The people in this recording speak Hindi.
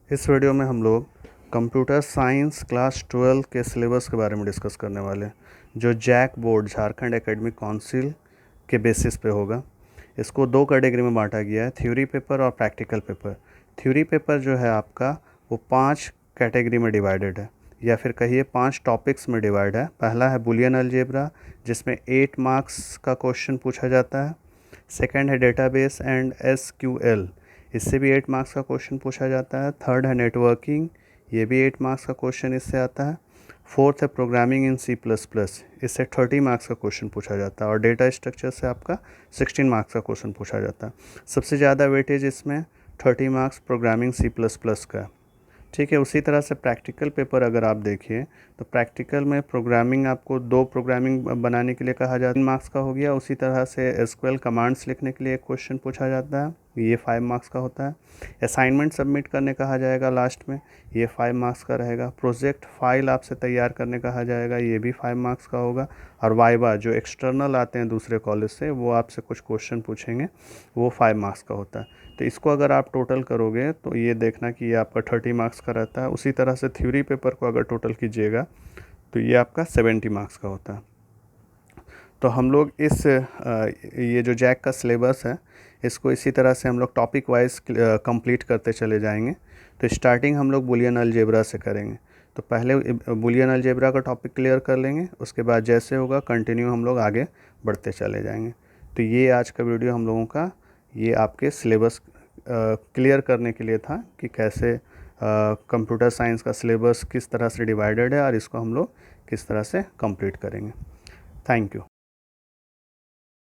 इस वीडियो में हम लोग कंप्यूटर साइंस क्लास 12 के सिलेबस के बारे में डिस्कस करने वाले हैं, जो JAC board Jharkhand academic council के बेसिस पे होगा। इसको दो कैटेगरी में बांटा गया है, थ्योरी पेपर और प्रैक्टिकल पेपर। थ्योरी पेपर जो है आपका वो 5 कैटेगरी में डिवाइडेड है, या फिर कहिए 5 टॉपिक्स में डिवाइड है। पहला है बुलियन अलजेब्रा, जिसमें 8 मार्क्स का क्वेश्चन पूछा जाता है। सेकंड है डेटाबेस एंड एसक्यूएल, इससे भी 8 मार्क्स का क्वेश्चन पूछा जाता है। थर्ड है नेटवर्किंग, ये भी 8 मार्क्स का क्वेश्चन इससे आता है। फोर्थ है प्रोग्रामिंग इन C++, इससे 30 मार्क्स का क्वेश्चन पूछा जाता है। और डेटा स्ट्रक्चर से आपका 16 मार्क्स का क्वेश्चन पूछा जाता है। सबसे ज़्यादा वेटेज इसमें 30 मार्क्स प्रोग्रामिंग C++ का है। ठीक है। उसी तरह से प्रैक्टिकल पेपर अगर आप देखिए तो प्रैक्टिकल में प्रोग्रामिंग आपको 2 प्रोग्रामिंग बनाने के लिए कहा जाता है, 3 मार्क्स का हो गया। उसी तरह से एसक्यूएल कमांड्स लिखने के लिए एक क्वेश्चन पूछा जाता है, ये 5 मार्क्स का होता है। असाइनमेंट सबमिट करने कहा जाएगा लास्ट में, ये 5 मार्क्स का रहेगा। प्रोजेक्ट फाइल आपसे तैयार करने कहा जाएगा, ये भी 5 मार्क्स का होगा। और वाइवा जो एक्सटर्नल आते हैं दूसरे कॉलेज से, वो आपसे कुछ क्वेश्चन पूछेंगे, वो 5 मार्क्स का होता है। तो इसको अगर आप टोटल करोगे तो ये देखना कि ये आपका 30 मार्क्स का रहता है। उसी तरह से थ्योरी पेपर को अगर टोटल कीजिएगा तो ये आपका 70 मार्क्स का होता है। तो हम लोग ये जो जैक का सिलेबस है, इसको इसी तरह से हम लोग टॉपिक वाइज कंप्लीट करते चले जाएंगे। तो स्टार्टिंग हम लोग बुलियन अलजेब्रा से करेंगे। तो पहले बुलियन अलजेब्रा का टॉपिक क्लियर कर लेंगे, उसके बाद जैसे होगा कंटिन्यू हम लोग आगे बढ़ते चले जाएंगे। तो ये आज का वीडियो हम लोगों का ये आपके सिलेबस क्लियर करने के लिए था कि कैसे कंप्यूटर साइंस का सिलेबस किस तरह से डिवाइडेड है और इसको हम लोग किस तरह से कंप्लीट करेंगे। Thank you.